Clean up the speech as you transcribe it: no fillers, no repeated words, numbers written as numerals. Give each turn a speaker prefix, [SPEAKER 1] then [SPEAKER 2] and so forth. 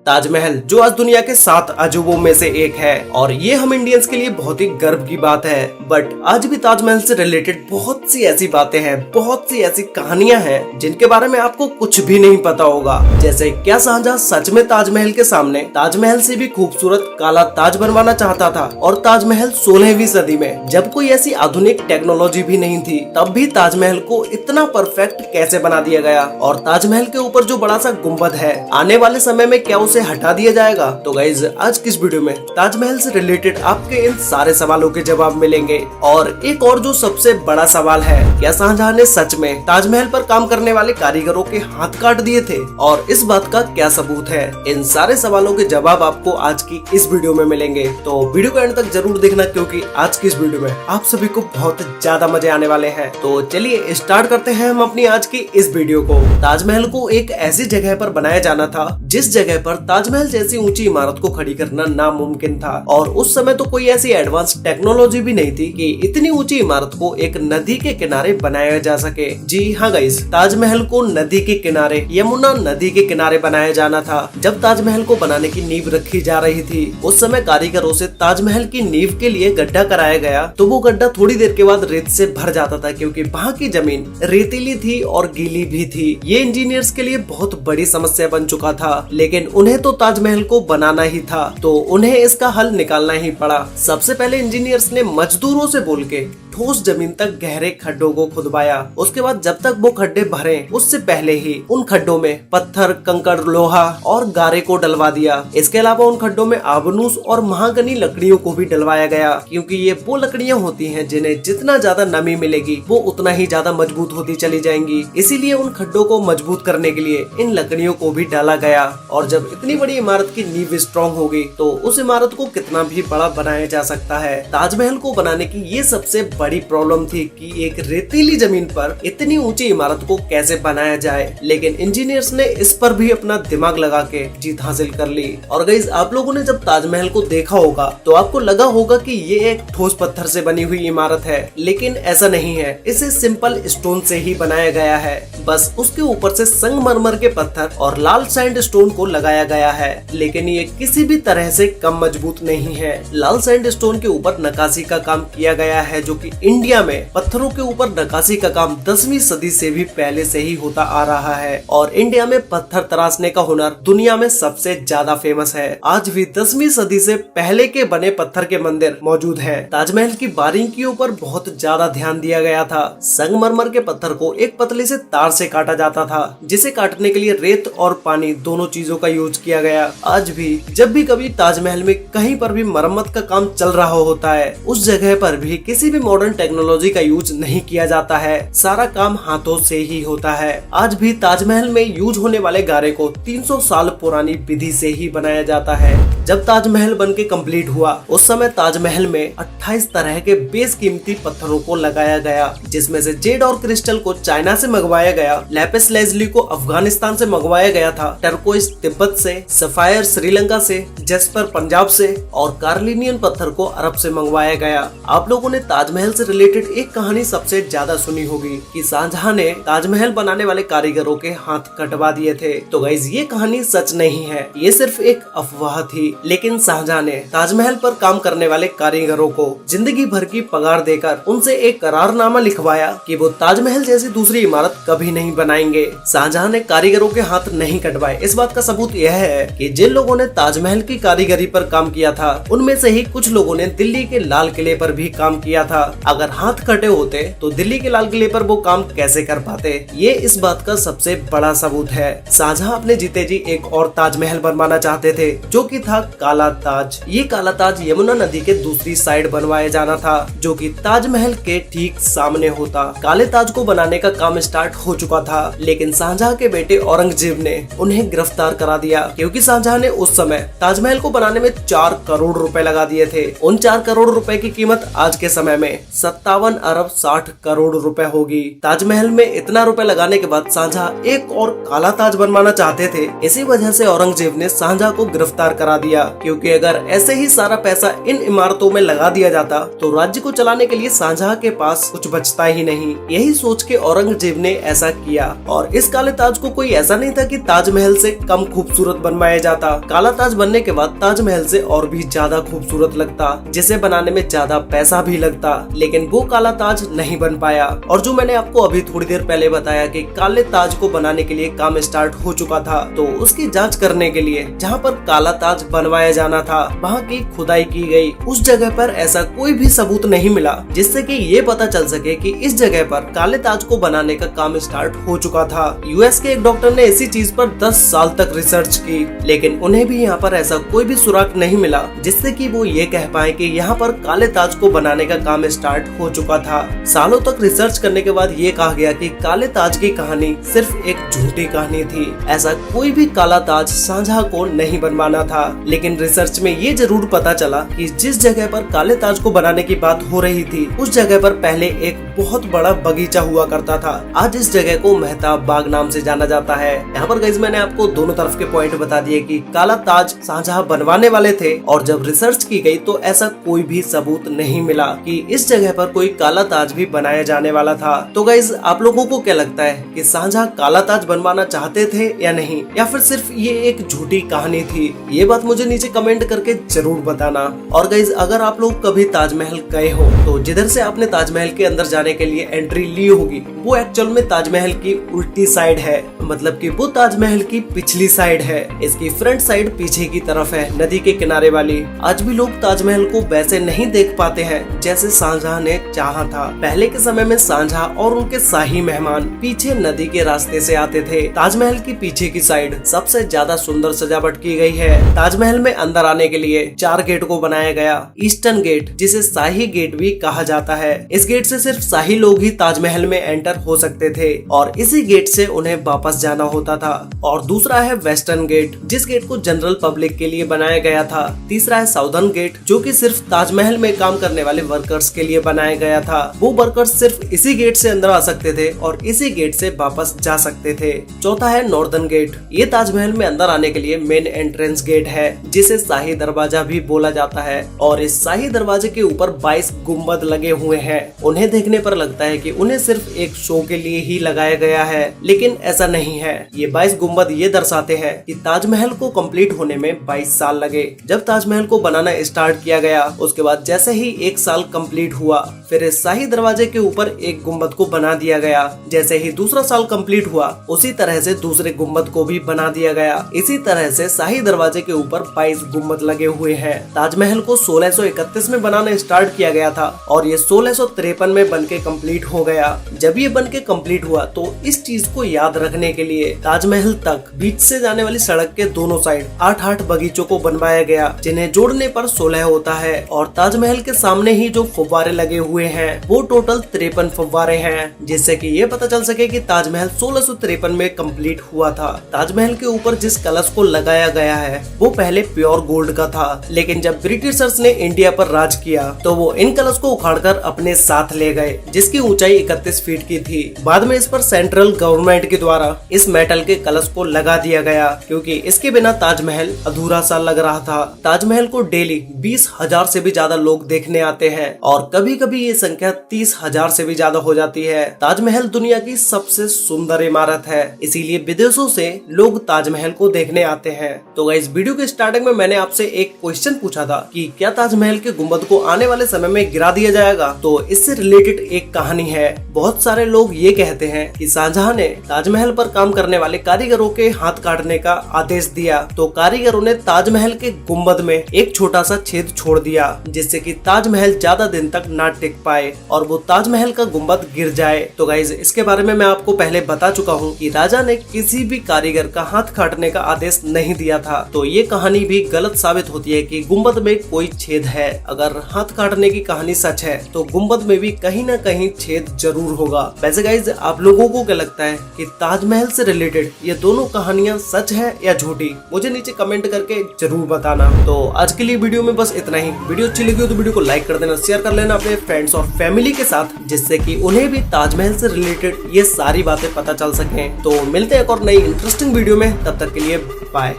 [SPEAKER 1] ताजमहल जो आज दुनिया के 7 अजूबों में से एक है और ये हम इंडियंस के लिए बहुत ही गर्व की बात है। बट आज भी ताजमहल से रिलेटेड बहुत सी ऐसी बातें हैं, बहुत सी ऐसी कहानियां हैं जिनके बारे में आपको कुछ भी नहीं पता होगा। जैसे क्या शाहजहां सच में ताजमहल के सामने ताजमहल से भी खूबसूरत काला ताज बनवाना चाहता था? और ताजमहल 16वीं सदी में जब कोई ऐसी आधुनिक टेक्नोलॉजी भी नहीं थी तब भी ताजमहल को इतना परफेक्ट कैसे बना दिया गया? और ताजमहल के ऊपर जो बड़ा सा गुम्बद है आने वाले समय में क्या उसे हटा दिया जाएगा? तो गाइज आज की इस वीडियो में ताजमहल से रिलेटेड आपके इन सारे सवालों के जवाब मिलेंगे। और एक और जो सबसे बड़ा सवाल है, क्या शाहजहां ने सच में ताजमहल पर काम करने वाले कारीगरों के हाथ काट दिए थे और इस बात का क्या सबूत है? इन सारे सवालों के जवाब आपको आज की इस वीडियो में मिलेंगे, तो वीडियो को एंड तक जरूर देखना क्योंकि आज की इस वीडियो में आप सभी को बहुत ज्यादा मजे आने वाले हैं। तो चलिए स्टार्ट करते हैं हम अपनी आज की इस वीडियो को। ताजमहल को एक ऐसी जगह पर बनाया जाना था जिस जगह पर ताजमहल जैसी ऊंची इमारत को खड़ी करना नामुमकिन था। और उस समय तो कोई ऐसी एडवांस टेक्नोलॉजी भी नहीं थी कि इतनी ऊंची इमारत को एक नदी के किनारे बनाया जा सके। जी हाँ गाइस, ताजमहल को नदी के किनारे, यमुना नदी के किनारे बनाया जाना था। जब ताजमहल को बनाने की नींव रखी जा रही थी उस समय कारीगरों से ताजमहल की नींव के लिए गड्ढा कराया गया, तो वो गड्ढा थोड़ी देर के बाद रेत से भर जाता था क्योंकि वहाँ की जमीन रेतीली थी और गीली भी थी। ये इंजीनियर्स के लिए बहुत बड़ी समस्या बन चुका था, लेकिन उन्हें तो ताजमहल को बनाना ही था तो उन्हें इसका हल निकालना ही पड़ा। सबसे पहले इंजीनियर्स ने मजदूरों से बोल के ठोस जमीन तक गहरे खड्डों को खुदवाया। उसके बाद जब तक वो खड्डे भरे उससे पहले ही उन खड्डों में पत्थर, कंकड़, लोहा और गारे को डलवा दिया। इसके अलावा उन खड्डों में आबनूस और महागनी लकड़ियों को भी डलवाया गया क्योंकि ये वो लकड़ियां होती हैं जिन्हें जितना ज्यादा नमी मिलेगी वो उतना ही ज्यादा मजबूत होती चली जाएंगी। इसीलिए उन खड्डों को मजबूत करने के लिए इन लकड़ियों को भी डाला गया। और जब इतनी बड़ी इमारत की नींव स्ट्रॉन्ग होगी तो उस इमारत को कितना भी बड़ा बनाया जा सकता है। ताजमहल को बनाने की ये सबसे बड़ी प्रॉब्लम थी कि एक रेतीली जमीन पर इतनी ऊंची इमारत को कैसे बनाया जाए, लेकिन इंजीनियर्स ने इस पर भी अपना दिमाग लगा के जीत हासिल कर ली। और गाइस, आप लोगों ने जब ताजमहल को देखा होगा तो आपको लगा होगा कि ये एक ठोस पत्थर से बनी हुई इमारत है, लेकिन ऐसा नहीं है। इसे सिंपल स्टोन से ही बनाया गया है। बस उसके ऊपर से संगमरमर के पत्थर और लाल सैंड स्टोन को लगाया गया है, लेकिन ये किसी भी तरह से कम मजबूत नहीं है। लाल सैंड स्टोन के ऊपर नक्काशी का काम किया गया है, जो कि इंडिया में पत्थरों के ऊपर नक्काशी का काम 10वीं सदी से भी पहले से ही होता आ रहा है। और इंडिया में पत्थर तराशने का हुनर दुनिया में सबसे ज्यादा फेमस है। आज भी 10वीं सदी से पहले के बने पत्थर के मंदिर मौजूद हैं। ताजमहल की बारीकियों पर बहुत ज्यादा ध्यान दिया गया था। संगमरमर के पत्थर को एक पतले से तार से काटा जाता था, जिसे काटने के लिए रेत और पानी दोनों चीजों का यूज किया गया। आज भी जब भी कभी ताजमहल में कहीं पर भी मरम्मत का काम चल रहा होता है, उस जगह पर भी किसी भी मॉडर्न टेक्नोलॉजी का यूज नहीं किया जाता है। सारा काम हाथों से ही होता है। आज भी ताजमहल में यूज होने वाले गारे को 300 साल पुरानी विधि से ही बनाया जाता है। जब ताजमहल बनके कंप्लीट हुआ उस समय ताजमहल में 28 तरह के बेशकीमती पत्थरों को लगाया गया, जिसमें से जेड और क्रिस्टल को चाइना से मंगवाया गया, लैपिस लेज़ुली को अफगानिस्तान से मंगवाया गया था, टर्कोइज तिब्बत से, सफायर श्रीलंका से, जैस्पर पंजाब से और कार्लिनियन पत्थर को अरब से मंगवाया गया। आप लोगों ने ताजमहल से रिलेटेड एक कहानी सबसे ज्यादा सुनी होगी कि शाहजहां ने ताजमहल बनाने वाले कारीगरों के हाथ कटवा दिए थे। तो गाइस, ये कहानी सच नहीं है, ये सिर्फ एक अफवाह थी। लेकिन शाहजहां ने ताजमहल पर काम करने वाले कारीगरों को जिंदगी भर की पगार देकर उनसे एक करारनामा लिखवाया कि वो ताजमहल जैसी दूसरी इमारत कभी नहीं बनाएंगे। शाहजहां ने कारीगरों के हाथ नहीं कटवाए। इस बात का सबूत यह है कि जिन लोगों ने ताजमहल की कारीगरी पर काम किया था उनमें से ही कुछ लोगों ने दिल्ली के लाल किले पर भी काम किया था। अगर हाथ कटे होते तो दिल्ली के लाल किले पर वो काम कैसे कर पाते? ये इस बात का सबसे बड़ा सबूत है। शाहजहां अपने जीते जी एक और ताजमहल बनवाना चाहते थे, जो कि था काला ताज। ये काला ताज यमुना नदी के दूसरी साइड बनवाया जाना था, जो कि ताजमहल के ठीक सामने होता। काले ताज को बनाने का काम स्टार्ट हो चुका था, लेकिन शाहजहां के बेटे औरंगजेब ने उन्हें गिरफ्तार करा दिया क्योंकि शाहजहां ने उस समय ताजमहल को बनाने में 4 करोड़ रुपए लगा दिए थे। उन 4 करोड़ रुपए की कीमत आज के समय में 57 अरब 60 करोड़ रुपए होगी। ताजमहल में इतना रुपए लगाने के बाद शाहजहां एक और काला ताज बनवाना चाहते थे। इसी वजह से औरंगजेब ने शाहजहां को गिरफ्तार करा दिया, क्योंकि अगर ऐसे ही सारा पैसा इन इमारतों में लगा दिया जाता तो राज्य को चलाने के लिए शाहजहां के पास कुछ बचता ही नहीं। यही सोच के औरंगजेब ने ऐसा किया और इस काले ताज को कोई ऐसा नहीं था कि ताजमहल से कम खूबसूरत बनवाया जाता। काला ताज बनने के बाद ताजमहल से और भी ज्यादा खूबसूरत लगता, जिसे बनाने में ज्यादा पैसा भी लगता, लेकिन वो काला ताज नहीं बन पाया। और जो मैंने आपको अभी थोड़ी देर पहले बताया कि काले ताज को बनाने के लिए काम स्टार्ट हो चुका था, तो उसकी जांच करने के लिए जहां पर काला ताज बनवाया जाना था वहां की खुदाई की गई। उस जगह पर ऐसा कोई भी सबूत नहीं मिला जिससे कि ये पता चल सके कि इस जगह पर काले ताज को बनाने का काम स्टार्ट हो चुका था। यूएस के एक डॉक्टर ने इसी चीज पर 10 साल तक रिसर्च की, लेकिन उन्हें भी यहाँ पर ऐसा कोई भी सुराग नहीं मिला जिससे कि वो ये कह पाए कि यहाँ पर काले ताज को बनाने का काम स्टार्ट हो चुका था। सालों तक रिसर्च करने के बाद ये कहा गया कि काले ताज की कहानी सिर्फ एक झूठी कहानी थी। ऐसा कोई भी काला ताज शाहजहां को नहीं बनवाना था। लेकिन रिसर्च में ये जरूर पता चला कि जिस जगह पर काले ताज को बनाने की बात हो रही थी उस जगह पर पहले एक बहुत बड़ा बगीचा हुआ करता था। आज इस जगह को मेहताब बाग नाम से जाना जाता है। यहाँ पर गाइस मैंने आपको दोनों तरफ के पॉइंट बता दिए कि काला ताज शाहजहां बनवाने वाले थे, और जब रिसर्च की गई तो ऐसा कोई भी सबूत नहीं मिला कि इस जगह पर कोई काला ताज भी बनाया जाने वाला था। तो गाइस आप लोगों को क्या लगता है कि शाहजहां काला ताज बनवाना चाहते थे या नहीं, या फिर सिर्फ ये एक झूठी कहानी थी? ये बात मुझे नीचे कमेंट करके जरूर बताना। और गाइस अगर आप लोग कभी ताजमहल गए हो तो जिधर से आपने ताजमहल के अंदर जाने के लिए एंट्री ली होगी वो एक्चुअल में ताजमहल की उल्टी साइड है, मतलब कि वो ताजमहल की पिछली साइड है। इसकी फ्रंट साइड पीछे की तरफ है, नदी के किनारे वाली। आज भी लोग ताजमहल को वैसे नहीं देख पाते हैं जैसे शाहजहां ने चाहा था। पहले के समय में शाहजहां और उनके शाही मेहमान पीछे नदी के रास्ते से आते थे। ताजमहल की पीछे की साइड सबसे ज्यादा सुंदर सजावट की गई है। ताजमहल में अंदर आने के लिए 4 गेट को बनाया गया। ईस्टर्न गेट, जिसे शाही गेट भी कहा जाता है, इस गेट से सिर्फ शाही लोग ही ताजमहल में एंटर हो सकते थे और इसी गेट से उन्हें वापस जाना होता था। और दूसरा है वेस्टर्न गेट, जिस गेट को जनरल पब्लिक के लिए बनाया गया था। तीसरा है साउदर्न गेट, जो कि सिर्फ ताजमहल में काम करने वाले वर्कर्स के लिए बनाया गया था। वो वर्कर्स सिर्फ इसी गेट से अंदर आ सकते थे और इसी गेट से वापस जा सकते थे। चौथा है नॉर्दर्न गेट। ये ताजमहल में अंदर आने के लिए मेन एंट्रेंस गेट है, जिसे शाही दरवाजा भी बोला जाता है। और इस शाही दरवाजे के ऊपर 22 गुम्बद लगे हुए हैं। उन्हें देखने पर लगता है कि उन्हें सिर्फ एक शो के लिए ही लगाया गया है, लेकिन ऐसा नहीं है। ये 22 गुम्बद ये दर्शाते हैं कि ताजमहल को कंप्लीट होने में 22 साल लगे। जब ताजमहल को बनाना स्टार्ट किया गया उसके बाद जैसे ही 1 साल कंप्लीट हुआ, फिर इस शाही दरवाजे के ऊपर एक गुम्बद को बना दिया गया। जैसे ही दूसरा साल कंप्लीट हुआ उसी तरह से दूसरे गुम्बद को भी बना दिया गया। इसी तरह से शाही दरवाजे के ऊपर 22 गुम्बद लगे हुए हैं। ताजमहल को 1631 में बनाना स्टार्ट किया गया था और ये 1653 में बनके कंप्लीट हो गया। जब ये बनके कंप्लीट हुआ तो इस चीज को याद रखने के लिए ताजमहल तक बीच से जाने वाली सड़क के दोनों साइड 8-8 बगीचों को बनवाया गया, जिन्हें जोड़ने पर 16 होता है। और ताजमहल के सामने ही जो फव्वारे लगे हुए हैं वो टोटल 53 फव्वारे हैं, जिससे कि ये पता चल सके कि ताजमहल 1653 में कंप्लीट हुआ था। ताजमहल के ऊपर जिस कलश को लगाया गया है वो पहले प्योर गोल्ड का था, लेकिन जब ब्रिटिशर्स ने इंडिया पर राज किया तो वो इन कलश को उखाड़कर अपने साथ ले गए, जिसकी ऊंचाई 31 फीट की थी। बाद में इस पर सेंट्रल गवर्नमेंट के द्वारा इस मेटल के कलश को लगा दिया गया, क्योंकि इसके बिना ताजमहल अधूरा सा लग रहा था। ताजमहल को डेली 20,000 से भी ज्यादा लोग देखने आते हैं और कभी कभी ये संख्या 30,000 से भी ज्यादा हो जाती है। ताजमहल दुनिया की सबसे सुंदर इमारत है, इसीलिए विदेशों से लोग ताजमहल को देखने आते हैं। तो गाइस वीडियो के स्टार्टिंग में मैंने आपसे एक क्वेश्चन पूछा था कि क्या ताजमहल के गुंबद को आने वाले समय में गिरा दिया जाएगा, तो इससे रिलेटेड एक कहानी है। बहुत सारे लोग ये कहते हैं कि शाहजहां ने ताजमहल पर काम करने वाले कारीगरों के हाथ काटने का आदेश दिया, तो कारीगरों ने ताजमहल के गुंबद में एक छोटा सा छेद छोड़ दिया, जिससे कि ताजमहल ज्यादा दिन तक ना टिक पाए और वो ताजमहल का गुंबद गिर जाए। तो गाइस इसके बारे में मैं आपको पहले बता चुका हूँ कि राजा ने किसी भी कारीगर का हाथ काटने का आदेश नहीं दिया था। तो ये कहानी भी गलत साबित होती है कि गुंबद में कोई छेद है। अगर हाथ काटने की कहानी सच है तो गुंबद में भी कहीं ना कहीं छेद जरूर होगा। वैसे गाइस आप लोगों को क्या लगता है कि ताजमहल से रिलेटेड ये दोनों कहानियां सच है या झूठी? मुझे नीचे कमेंट करके जरूर बताना। तो आज के लिए वीडियो में बस इतना ही। वीडियो अच्छी लगी हो तो वीडियो को लाइक कर देना, शेयर कर लेना। अपने फ्रेंड्स और फैमिली के साथ, जिससे कि उन्हें भी ताजमहल से रिलेटेड ये सारी बातें पता चल सकें। तो मिलते हैं एक और नई इंटरेस्टिंग वीडियो में, तब तक के लिए बाय।